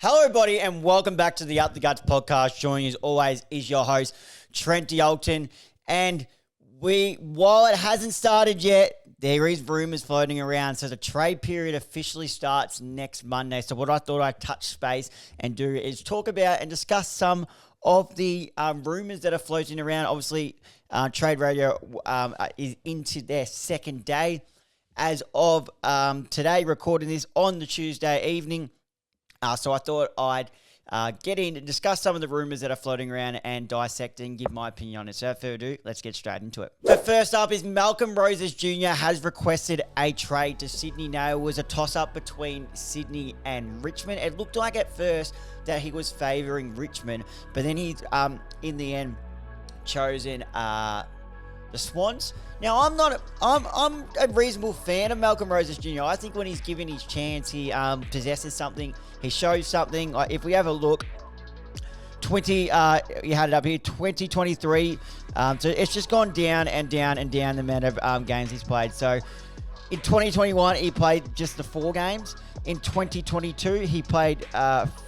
Hello, everybody, and welcome back to the Up the Guts podcast. Joining as always is your host, Trent D'Alton. And while it hasn't started yet, there is rumours floating around. So the trade period officially starts next Monday. So what I thought I'd touch space and do is talk about and discuss some of the rumours that are floating around. Obviously, Trade Radio is into their second day as of today, recording this on the Tuesday evening. So I thought I'd get in and discuss some of the rumours that are floating around and dissect and give my opinion on it. So without further ado, let's get straight into it. So first up is Malcom Rosas Jr. has requested a trade to Sydney. Now, it was a toss-up between Sydney and Richmond. It looked like at first that he was favouring Richmond, but then he's, in the end, chosen the Swans. Now, I'm a reasonable fan of Malcom Rosas Jr. I think when he's given his chance, he possesses something. He shows something. Like if we have a look, you had it up here, 2023. So it's just gone down and down and down the amount of games he's played. So in 2021, he played just the 4 games. In 2022, he played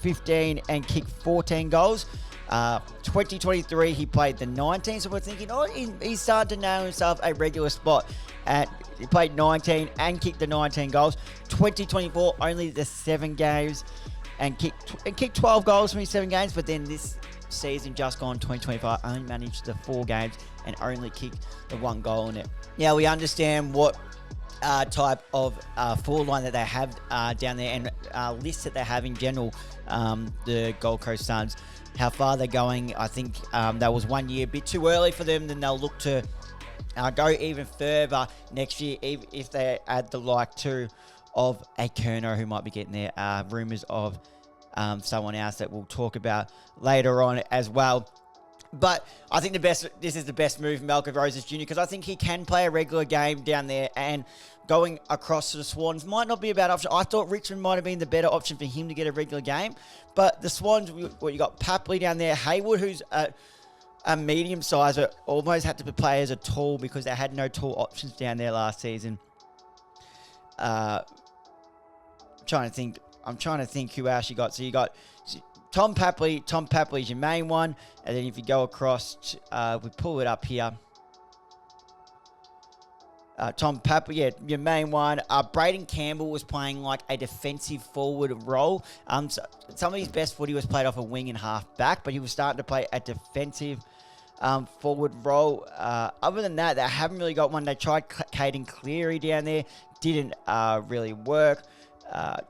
15 and kicked 14 goals. 2023, he played the 19, so we're thinking, he's starting to nail himself a regular spot. He played 19 and kicked the 19 goals. 2024, only the 7 games and kicked 12 goals from his 7 games, but then this season, just gone 2025, only managed the 4 games and only kicked the 1 goal in it. Now, we understand what type of forward line that they have down there and lists that they have in general, the Gold Coast Suns. How far they're going, I think that was 1 year a bit too early for them. Then they'll look to go even further next year if they add the like to of a Kerno who might be getting there. Rumours of someone else that we'll talk about later on as well. But I think this is the best move, Malcom Rosas Jr., because I think he can play a regular game down there, and going across to the Swans might not be a bad option. I thought Richmond might have been the better option for him to get a regular game. But the Swans, you got Papley down there, Haywood, who's a medium size, but almost had to play as a tall because they had no tall options down there last season. I'm trying to think who else you got. So you got Tom Papley. Tom Papley is your main one. And then if you go across, we pull it up here. Tom Papley, your main one. Braden Campbell was playing like a defensive forward role. So some of his best footy was played off a wing and half back, but he was starting to play a defensive forward role. Other than that, they haven't really got one. They tried Caden Cleary down there. Didn't really work.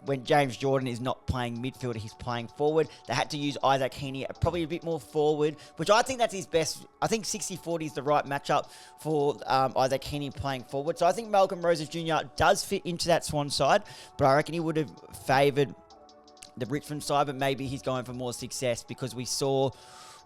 When James Jordan is not playing midfield, he's playing forward. They had to use Isaac Heaney probably a bit more forward, which I think that's his best. I think 60-40 is the right matchup for Isaac Heaney playing forward. So I think Malcom Rosas Jr. does fit into that Swan side, but I reckon he would have favoured the Richmond side, but maybe he's going for more success because we saw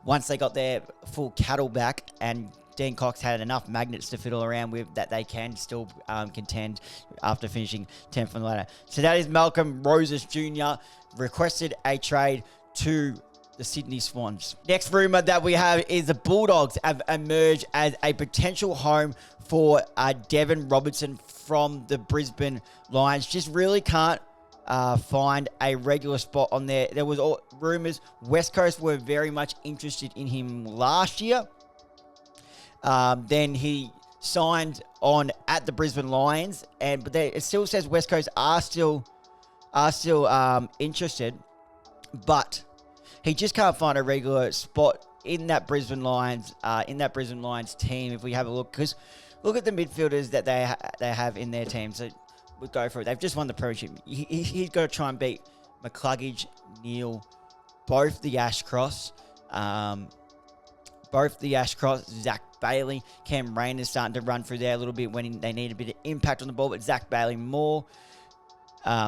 once they got their full cattle back and Dean Cox had enough magnets to fiddle around with that they can still contend after finishing 10th on the ladder. So that is Malcom Rosas Jr. requested a trade to the Sydney Swans. Next rumour that we have is the Bulldogs have emerged as a potential home for Devon Robertson from the Brisbane Lions. Just really can't find a regular spot on there. There was rumours West Coast were very much interested in him last year. Then he signed on at the Brisbane Lions, but it still says West Coast are still interested, but he just can't find a regular spot in that Brisbane Lions team. If we have a look, because look at the midfielders that they have in their team. So we'll go for it. They've just won the premiership. He's got to try and beat McCluggage, Neal, both the Ashcross, Zach Bailey. Cam Rain is starting to run through there a little bit when they need a bit of impact on the ball, but Zach Bailey more.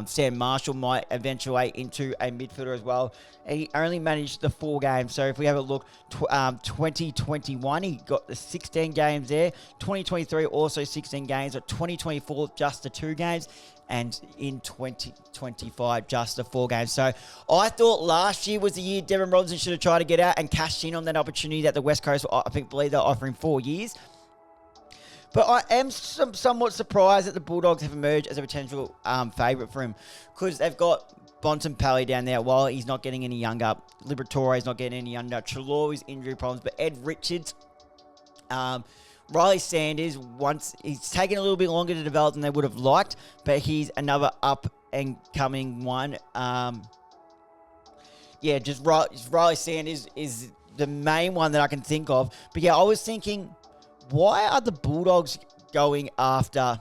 Sam Marshall might eventuate into a midfielder as well. He only managed the 4 games. So if we have a look, 2021, he got the 16 games there. 2023, also 16 games. But 2024, just the 2 games. And in 2025, just the 4 games. So I thought last year was the year Devon Robertson should have tried to get out and cashed in on that opportunity that the West Coast, I believe they're offering 4 years. But I am somewhat surprised that the Bulldogs have emerged as a potential favourite for him, because they've got Bontempelli down there while he's not getting any younger. Liberatore is not getting any younger. Treloar's injury problems. But Ed Richards, Riley Sanders, he's taken a little bit longer to develop than they would have liked, but he's another up-and-coming one. Just Riley Sanders is the main one that I can think of. But yeah, I was thinking, why are the Bulldogs going after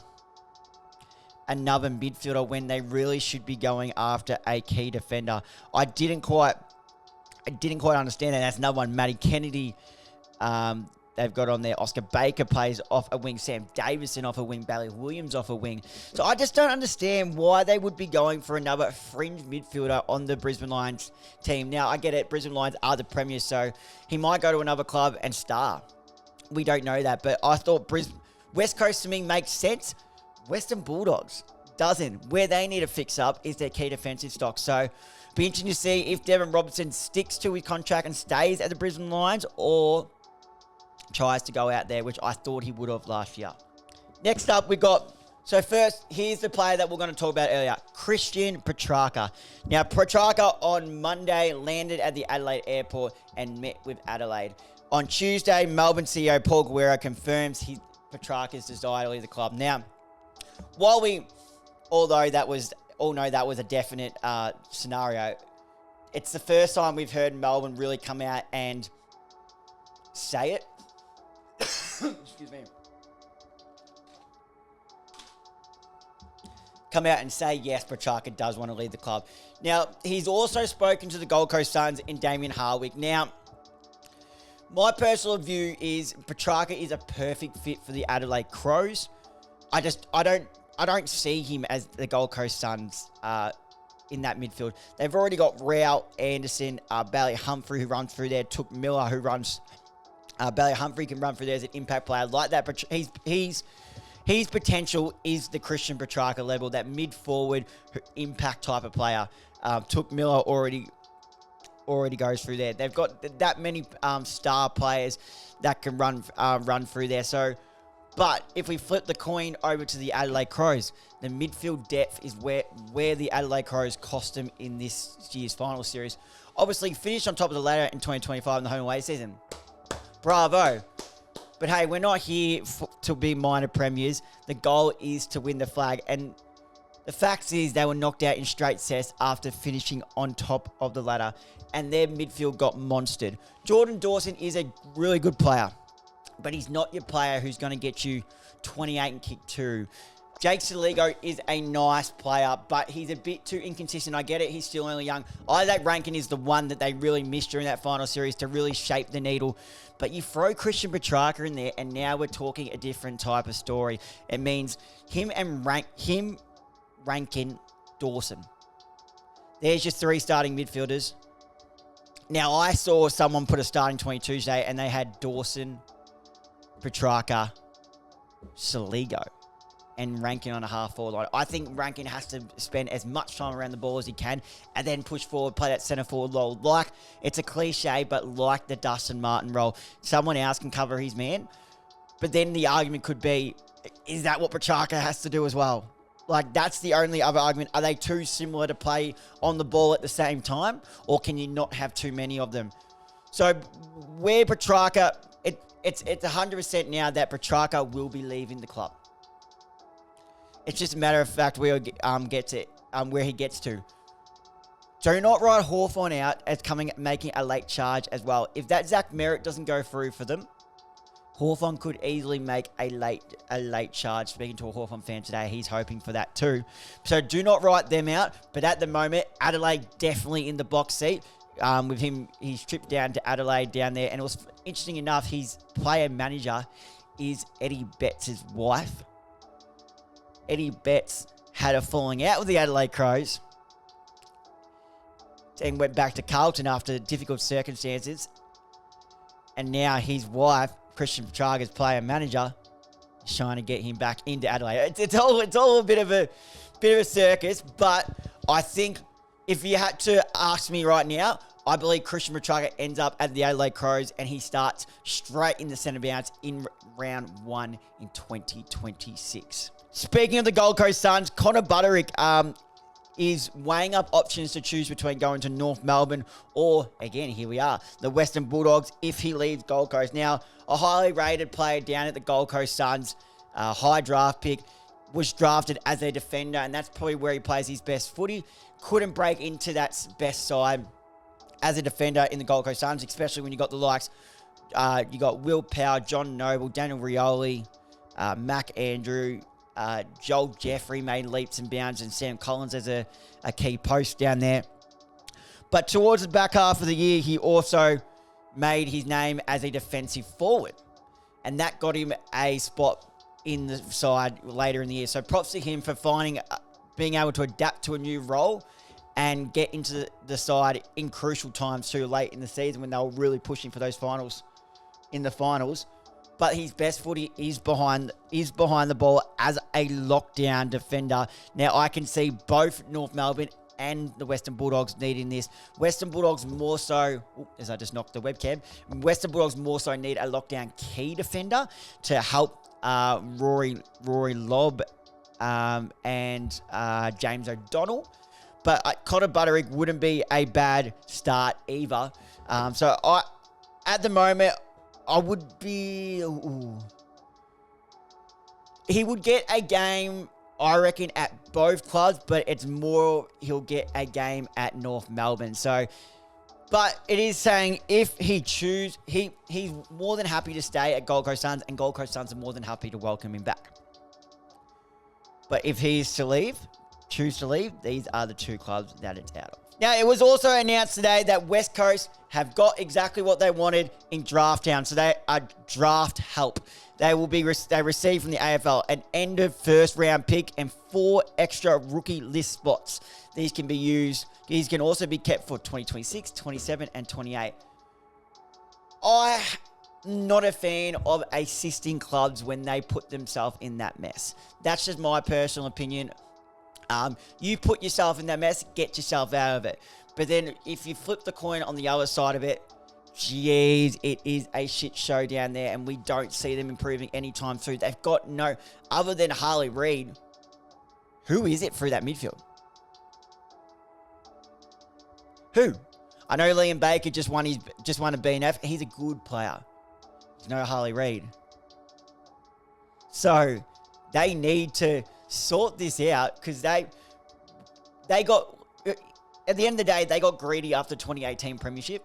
another midfielder when they really should be going after a key defender? I didn't quite understand that. That's another one. Matty Kennedy, they've got on there. Oscar Baker plays off a wing. Sam Davison off a wing. Bailey Williams off a wing. So I just don't understand why they would be going for another fringe midfielder on the Brisbane Lions team. Now, I get it. Brisbane Lions are the premiers, so he might go to another club and star. We don't know that, but I thought West Coast to me makes sense. Western Bulldogs doesn't. Where they need to fix up is their key defensive stock. So, be interesting to see if Devon Robertson sticks to his contract and stays at the Brisbane Lions, or tries to go out there, which I thought he would have last year. Next up, we got... So first, here's the player that we're going to talk about earlier, Christian Petracca. Now, Petracca on Monday landed at the Adelaide airport and met with Adelaide. On Tuesday, Melbourne CEO Paul Guerra confirms Petracca's desire to leave the club. Now, while we all know that was a definite scenario, it's the first time we've heard Melbourne really come out and say it. Excuse me. Come out and say, yes, Petracca does want to leave the club. Now, he's also spoken to the Gold Coast Suns in Damien Hardwick. Now, my personal view is Petracca is a perfect fit for the Adelaide Crows. I don't see him as the Gold Coast Suns in that midfield. They've already got Rao, Anderson, Bailey Humphrey who runs through there, Took Miller who runs. Bailey Humphrey can run through there as an impact player like that. But his potential is the Christian Petracca level, that mid-forward impact type of player. Took Miller already goes through there. They've got that many star players that can run through there. So, but if we flip the coin over to the Adelaide Crows, the midfield depth is where the Adelaide Crows cost them in this year's final series. Obviously, finished on top of the ladder in 2025 in the home and away season. Bravo. But hey, we're not here to be minor premiers. The goal is to win the flag. And the fact is they were knocked out in straight sets after finishing on top of the ladder. And their midfield got monstered. Jordan Dawson is a really good player, but he's not your player who's going to get you 28 and kick 2. Jake Saligo is a nice player, but he's a bit too inconsistent. I get it, he's still only young. Isaac Rankin is the one that they really missed during that final series to really shape the needle. But you throw Christian Petracca in there, and now we're talking a different type of story. It means him, Rankin, Dawson. There's your 3 starting midfielders. Now, I saw someone put a starting 22 today, and they had Dawson, Petracca, Saligo, and Rankin on a half-forward line. I think Rankin has to spend as much time around the ball as he can and then push forward, play that centre-forward role. Like, it's a cliche, but like the Dustin Martin role. Someone else can cover his man. But then the argument could be, is that what Petracca has to do as well? Like, that's the only other argument. Are they too similar to play on the ball at the same time? Or can you not have too many of them? So, where Petracca... It's 100% now that Petracca will be leaving the club. It's just a matter of fact where he gets to. Do not write Hawthorn out as making a late charge as well. If that Zach Merritt doesn't go through for them, Hawthorn could easily make a late charge. Speaking to a Hawthorn fan today, he's hoping for that too. So do not write them out. But at the moment, Adelaide definitely in the box seat. With him, he's tripped down to Adelaide down there. And it was interesting enough, his player manager is Eddie Betts' wife. Eddie Betts had a falling out with the Adelaide Crows and went back to Carlton after difficult circumstances. And now his wife, Christian Petracca's player manager, is trying to get him back into Adelaide. It's all a bit of a circus, but I think if you had to ask me right now, I believe Christian Petracca ends up at the Adelaide Crows and he starts straight in the centre bounce in round 1 in 2026. Speaking of the Gold Coast Suns, Connor Budarick is weighing up options to choose between going to North Melbourne or, again, here we are, the Western Bulldogs if he leaves Gold Coast. Now, a highly rated player down at the Gold Coast Suns, a high draft pick, was drafted as a defender, and that's probably where he plays his best footy. Couldn't break into that best side as a defender in the Gold Coast Suns, especially when you got the likes, you got Will Power, John Noble, Daniel Rioli, Mac Andrew, Joel Jeffrey made leaps and bounds, and Sam Collins as a key post down there. But towards the back half of the year, he also made his name as a defensive forward, and that got him a spot in the side later in the year. So props to him for being able to adapt to a new role and get into the side in crucial times too late in the season when they were really pushing for those finals. But his best footy is behind the ball as a lockdown defender. Now, I can see both North Melbourne and the Western Bulldogs needing this. Western Bulldogs more so, as I just knocked the webcam, Western Bulldogs more so need a lockdown key defender to help Rory Lobb and James O'Donnell. But Connor Budarick wouldn't be a bad start either. At the moment, I would be... He would get a game, I reckon, at both clubs, but it's more he'll get a game at North Melbourne. But it is saying if he he's more than happy to stay at Gold Coast Suns, and Gold Coast Suns are more than happy to welcome him back. But if he's to choose to leave, these are the two clubs that it's out of. Now, it was also announced today that West Coast have got exactly what they wanted in Draft Town. So they are draft help. They receive from the AFL an end of first round pick and 4 extra rookie list spots. These can be used. These can also be kept for 2026, 27, and 28. I'm not a fan of assisting clubs when they put themselves in that mess. That's just my personal opinion. You put yourself in that mess, get yourself out of it. But then if you flip the coin on the other side of it, geez, it is a shit show down there, and we don't see them improving anytime soon. They've got no, other than Harley Reid, who is it through that midfield? Who? I know Liam Baker just won a BNF. He's a good player. There's no Harley Reid. So they need to sort this out, because they got, at the end of the day, they got greedy after 2018 premiership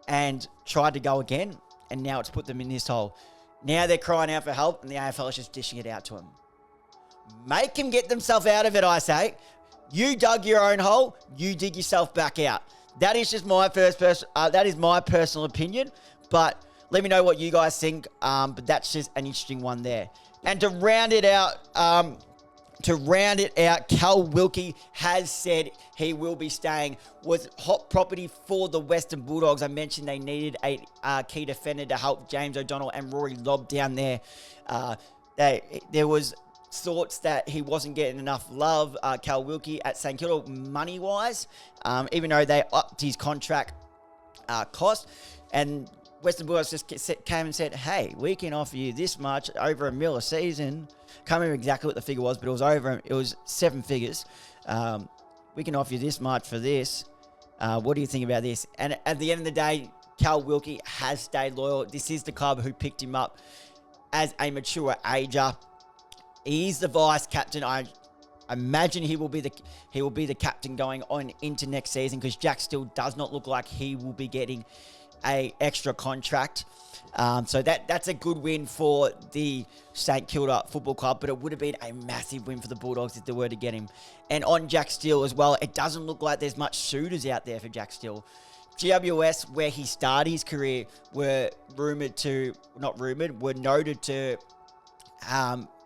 and tried to go again, and now it's put them in this hole. Now they're crying out for help, and the AFL is just dishing it out to them. Make them get themselves out of it, I say. You dug your own hole, you dig yourself back out. That is just my that is my personal opinion, but let me know what you guys think. But that's just an interesting one there. And to round it out, Cal Wilkie has said he will be staying. Was hot property for the Western Bulldogs. I mentioned they needed a key defender to help James O'Donnell and Rory Lobb down there. There was thoughts that he wasn't getting enough love, Cal Wilkie, at St Kilda money-wise, even though they upped his contract cost. And Western Bulldogs just came and said, hey, we can offer you this much, over $1 million a season. Can't remember exactly what the figure was, but it was 7 figures. We can offer you this much for this. What do you think about this? And at the end of the day, Cal Wilkie has stayed loyal. This is the club who picked him up as a mature ager. He's the vice captain. I imagine he will be the captain going on into next season, because Jack still does not look like he will be getting a extra contract. So that's a good win for the St Kilda Football Club, but it would have been a massive win for the Bulldogs if they were to get him. And on Jack Steele as well, it doesn't look like there's much suitors out there for Jack Steele. GWS, where he started his career, were noted to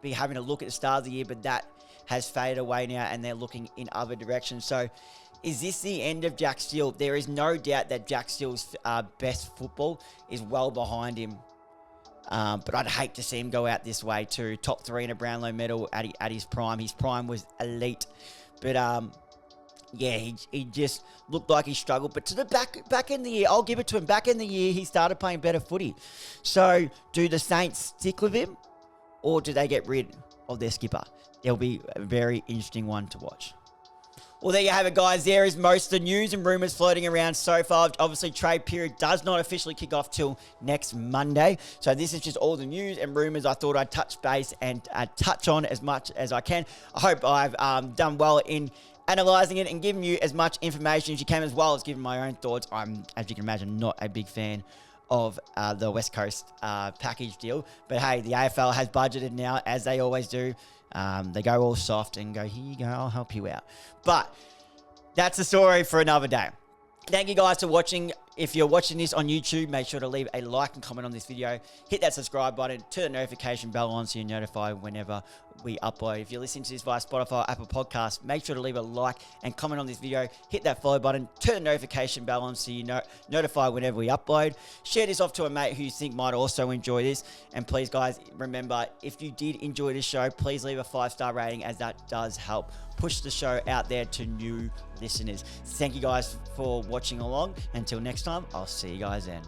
be having a look at the start of the year, but that has faded away now, and they're looking in other directions. So is this the end of Jack Steele? There is no doubt that Jack Steele's best football is well behind him. But I'd hate to see him go out this way too. Top 3 in a Brownlow medal at his prime. His prime was elite. But yeah, he just looked like he struggled. But to the back in the year, I'll give it to him. Back in the year, he started playing better footy. So do the Saints stick with him, or do they get rid of their skipper? It'll be a very interesting one to watch. Well, there you have it, guys. There is most of the news and rumours floating around so far. Obviously, trade period does not officially kick off till next Monday. So this is just all the news and rumours I thought I'd touch base and touch on as much as I can. I hope I've done well in analysing it and giving you as much information as you can, as well as giving my own thoughts. I'm, as you can imagine, not a big fan of the West Coast package deal. But hey, the AFL has budgeted now, as they always do. They go all soft and go, here you go, I'll help you out. But that's the story for another day. Thank you guys for watching. If you're watching this on YouTube, make sure to leave a like and comment on this video. Hit that subscribe button, turn the notification bell on so you're notified whenever we upload. If you're listening to this via Spotify or Apple Podcasts, make sure to leave a like and comment on this video. Hit that follow button, turn the notification bell on so you're notified whenever we upload. Share this off to a mate who you think might also enjoy this. And please, guys, remember, if you did enjoy this show, please leave a 5-star rating, as that does help push the show out there to new listeners. Thank you guys for watching along. Until next time, I'll see you guys then.